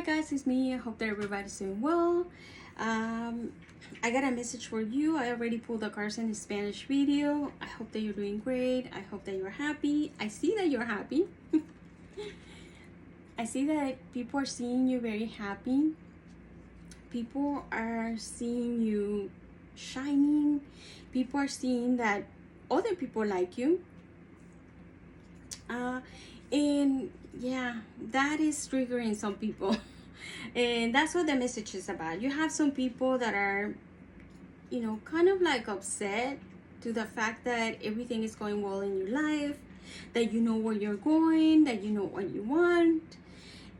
guys, it's me. I hope that everybody's doing well. I got a message for you. I already pulled the cards in the Spanish video. I hope that you're doing great. I hope that you're happy. I see that you're happy. I see that people are seeing you very happy. People are seeing you shining. People are seeing that other people like you. And yeah, that is triggering some people. And that's what the message is about. You have some people that are, kind of like upset to the fact that everything is going well in your life, that you know where you're going, that you know what you want.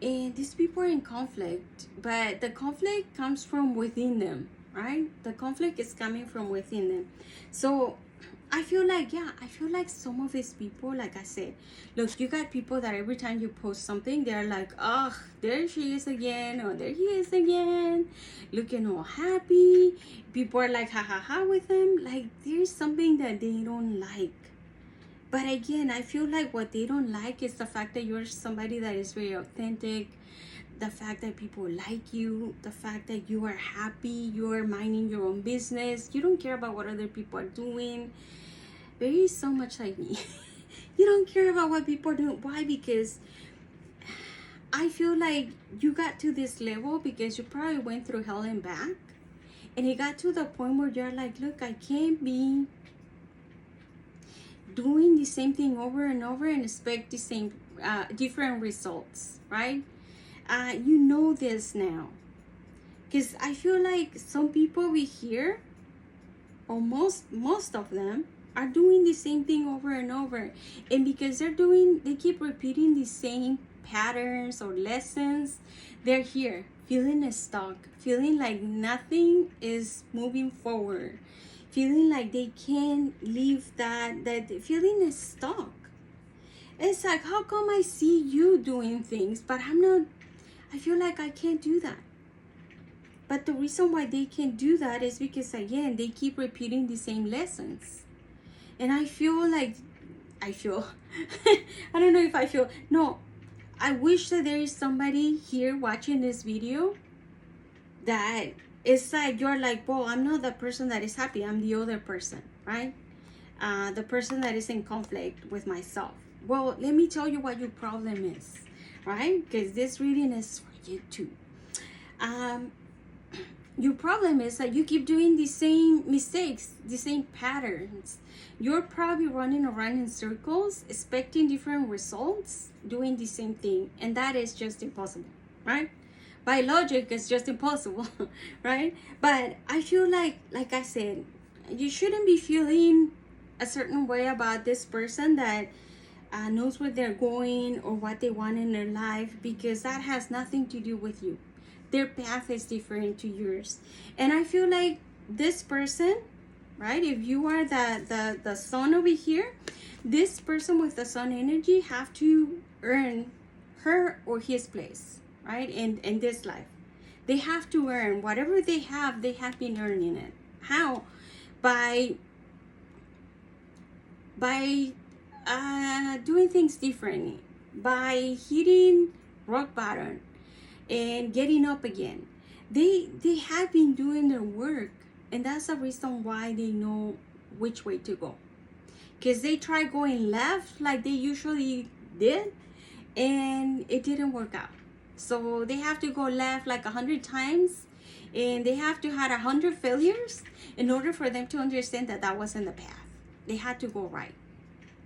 And these people are in conflict, but the conflict comes from within them, right? The conflict is coming from within them. So I feel like some of these people, like I said, look, you got people that every time you post something, they're like, oh, there she is again, or there he is again, looking all happy. People are like, ha ha ha with them. Like, there's something that they don't like. But again, I feel like what they don't like is the fact that you're somebody that is very authentic, the fact that people like you, the fact that you are happy, you are minding your own business, you don't care about what other people are doing. Very so much like me. You don't care about what people are doing. Why? Because I feel like you got to this level because you probably went through hell and back, and it got to the point where you're like, look, I can't be doing the same thing over and over and expect the same different results, right? You know this now, because I feel like some people we hear, or most of them, are doing the same thing over and over, and because they keep repeating the same patterns or lessons, they're here feeling stuck, feeling like nothing is moving forward, feeling like they can't leave that feeling is stuck. It's like, how come I see you doing things, but I feel like I can't do that. But the reason why they can't do that is because, again, they keep repeating the same lessons. And I don't know if I feel, no, I wish that there is somebody here watching this video that it's like, you're like, well, I'm not the person that is happy, I'm the other person, right? The person that is in conflict with myself. Well, let me tell you what your problem is, right? Because this reading is for you too. Your problem is that you keep doing the same mistakes, the same patterns. You're probably running around in circles, expecting different results, doing the same thing. And that is just impossible, right? By logic, it's just impossible, right? But I feel like I said, you shouldn't be feeling a certain way about this person that knows where they're going or what they want in their life, because that has nothing to do with you. Their path is different to yours. And I feel like this person, right, if you are the sun over here, this person with the sun energy have to earn her or his place, right, in this life. They have to earn whatever they have been earning it. How? By doing things differently, by hitting rock bottom and getting up again. They have been doing their work, and that's the reason why they know which way to go, because they try going left like they usually did, and it didn't work out. So they have to go left like 100 times, and they have to have 100 failures in order for them to understand that that wasn't the path. They had to go right.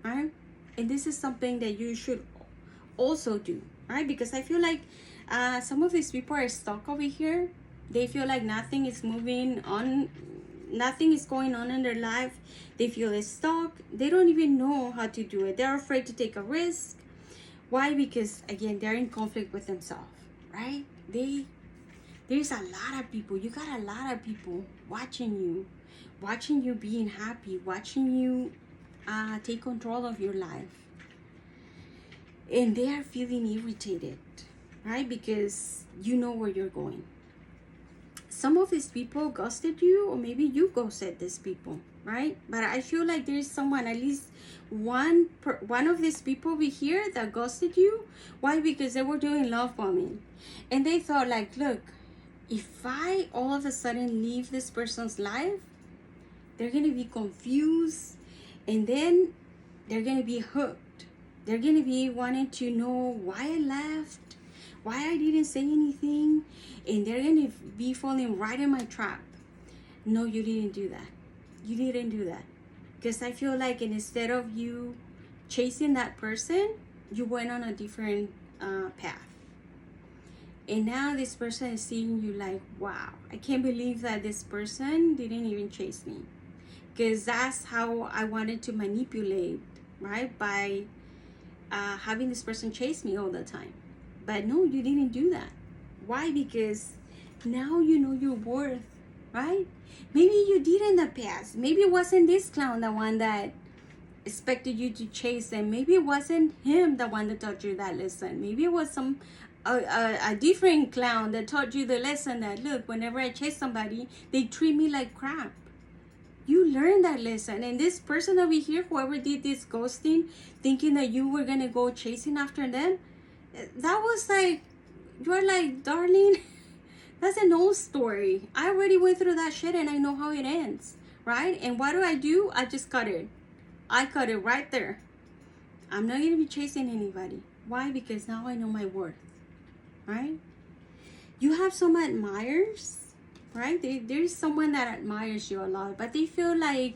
And this is something that you should also do, right? Because I feel like some of these people are stuck over here. They feel like nothing is moving on, nothing is going on in their life. They feel stuck. They don't even know how to do it. They're afraid to take a risk. Why? Because, again, they're in conflict with themselves, right? There's a lot of people. You got a lot of people watching you being happy, watching you take control of your life. And they are feeling irritated, right? Because you know where you're going. some of these people ghosted you, or maybe you ghosted these people, right? But I feel like there's someone, at least one of these people over here that ghosted you. Why? Because they were doing love bombing, and they thought like, look, if I all of a sudden leave this person's life, they're gonna be confused, and then they're gonna be hooked. They're gonna be wanting to know why I left, why I didn't say anything, and they're gonna be falling right in my trap. No, you didn't do that. You didn't do that. Because I feel like instead of you chasing that person, you went on a different path. And now this person is seeing you like, wow, I can't believe that this person didn't even chase me. Because that's how I wanted to manipulate, right? By having this person chase me all the time. But no, you didn't do that. Why? Because now you know your worth, right? Maybe you did in the past. Maybe it wasn't this clown the one that expected you to chase them. Maybe it wasn't him the one that taught you that lesson. Maybe it was a different clown that taught you the lesson that, look, whenever I chase somebody, they treat me like crap. You learned that lesson. And this person over here, whoever did this ghosting, thinking that you were going to go chasing after them, that was like, you're like, darling, that's an old story. I already went through that shit and I know how it ends, right? And what do? I just cut it. I cut it right there. I'm not going to be chasing anybody. Why? Because now I know my worth, right? You have some admirers, right? There's someone that admires you a lot, but they feel like,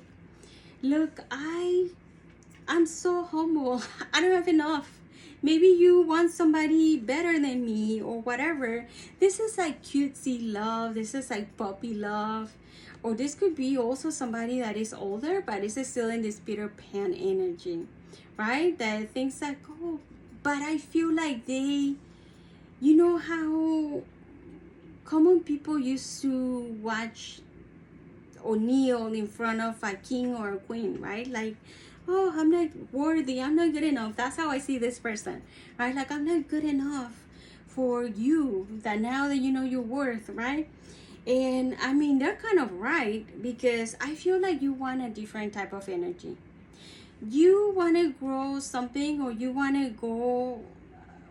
look, I'm so humble. I don't have enough. Maybe you want somebody better than me or whatever. This is like cutesy love. This is like puppy love. Or this could be also somebody that is older, but is still in this Peter Pan energy, right? That thinks like, oh, but I feel like they, you know how common people used to watch or kneel in front of a king or a queen, right? Like, oh, I'm not worthy, I'm not good enough. That's how I see this person, right? Like, I'm not good enough for you, that now that you know your worth, right? And I mean, they're kind of right, because I feel like you want a different type of energy. You want to grow something, or you want to go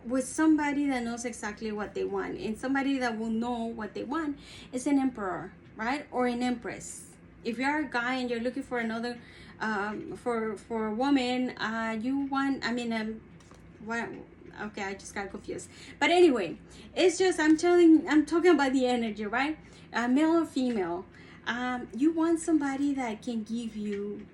with somebody that knows exactly what they want, and somebody that will know what they want is an emperor, right? Or an empress. If you're a guy and you're looking for another for a woman, you want, I mean, what, okay, I just got confused. But anyway, it's just, I'm talking about the energy, right? Male or female. You want somebody that can give you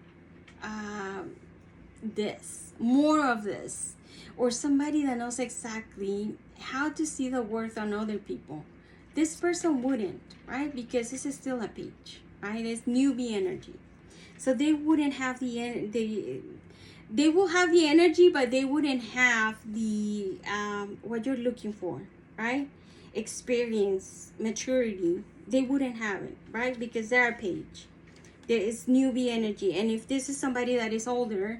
this, more of this, or somebody that knows exactly how to see the worth on other people. This person wouldn't, right? Because this is still a page, right? It's newbie energy. So they wouldn't have they will have the energy, but they wouldn't have the what you're looking for, right? Experience, maturity. They wouldn't have it, right? Because they're a page. There is newbie energy. And if this is somebody that is older,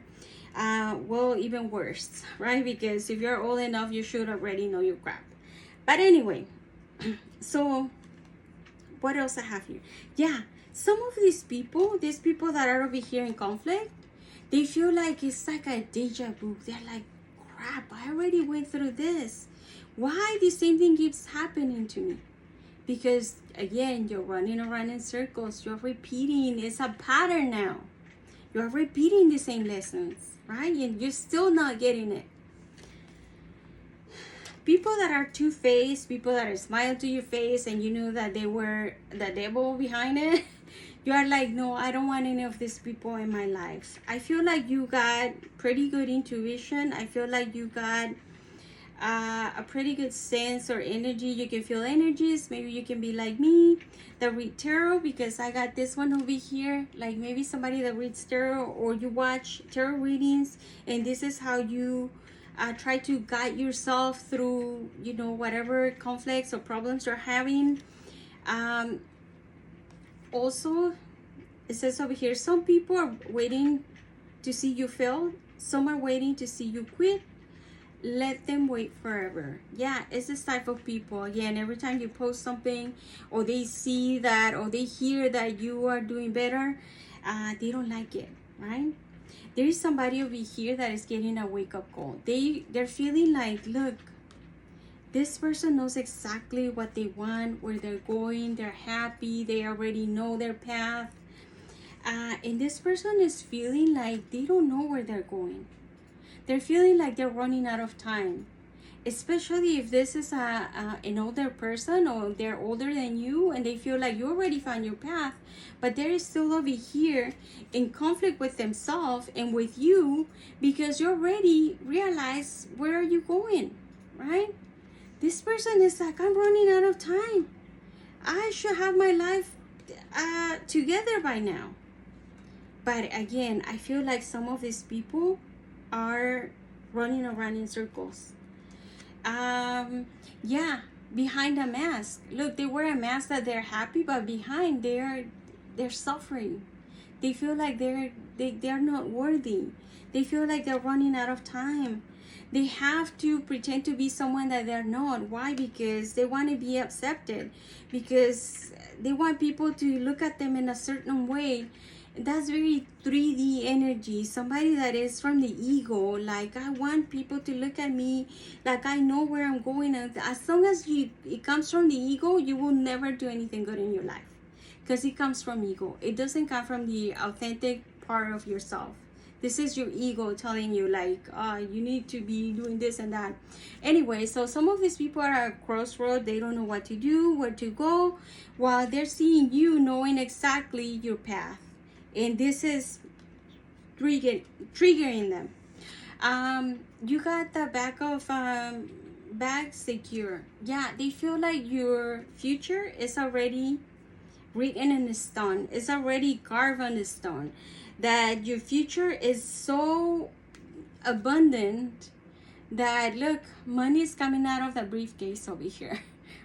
well, even worse, right? Because if you're old enough, you should already know your crap. But anyway, so what else I have here? Yeah, some of these people that are over here in conflict, they feel like it's like a deja vu. They're like, crap, I already went through this. Why the same thing keeps happening to me? Because again, you're running around in circles. You're repeating. It's a pattern now. You're repeating the same lessons, right? And you're still not getting it. People that are two-faced, people that are smile to your face, and you know that they were the devil behind it, you are like, no, I don't want any of these people in my life. I feel like you got pretty good intuition. I feel like you got a pretty good sense or energy. You can feel energies. Maybe you can be like me that read tarot, because I got this one over here. Like maybe somebody that reads tarot, or you watch tarot readings, and this is how you try to guide yourself through, you know, whatever conflicts or problems you're having. Also, it says over here, some people are waiting to see you fail. Some are waiting to see you quit. let them wait forever. Yeah, it's this type of people. Again, every time you post something, or they see that, or they hear that you are doing better, they don't like it, right? There is somebody over here that is getting a wake-up call. They're feeling like, look, this person knows exactly what they want, where they're going, they're happy, they already know their path. And this person is feeling like they don't know where they're going. They're feeling like they're running out of time, especially if this is an older person, or they're older than you, and they feel like you already found your path, but they're still over here in conflict with themselves and with you, because you already realize where are you going, right? This person is like, I'm running out of time. I should have my life together by now. But again, I feel like some of these people are running around in circles. Yeah, behind a mask. Look, they wear a mask that they're happy, but behind they're suffering. They feel like they're not worthy. They feel like they're running out of time. They have to pretend to be someone that they're not. Why? Because they want to be accepted. Because they want people to look at them in a certain way. That's very 3D energy. Somebody that is from the ego. Like, I want people to look at me like I know where I'm going. And as long as it comes from the ego, you will never do anything good in your life. Because it comes from ego. It doesn't come from the authentic part of yourself. This is your ego telling you, like, you need to be doing this and that. Anyway, so some of these people are at a crossroad. They don't know what to do, where to go, while they're seeing you knowing exactly your path. And this is triggering them. You got the bag secure. Yeah, they feel like your future is already written in the stone. It's already carved on the stone. That your future is so abundant that, look, money is coming out of the briefcase over here,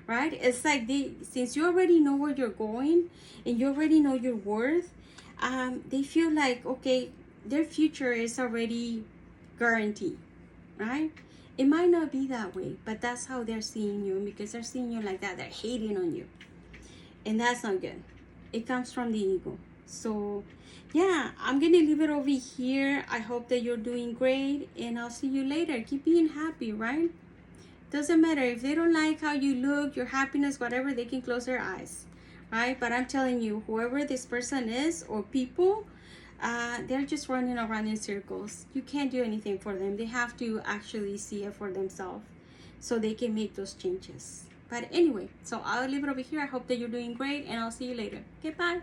right? It's like since you already know where you're going and you already know your worth, they feel like, okay, their future is already guaranteed, right? It might not be that way, but that's how they're seeing you. And because they're seeing you like that, they're hating on you, and that's not good. It comes from the ego. So yeah, I'm gonna leave it over here. I hope that you're doing great, and I'll see you later. Keep being happy, right? Doesn't matter if they don't like how you look, your happiness, whatever, they can close their eyes, right? But I'm telling you, whoever this person is, or people, they're just running around in circles. You can't do anything for them. They have to actually see it for themselves so they can make those changes. But anyway, so I'll leave it over here. I hope that you're doing great, and I'll see you later. Okay, bye.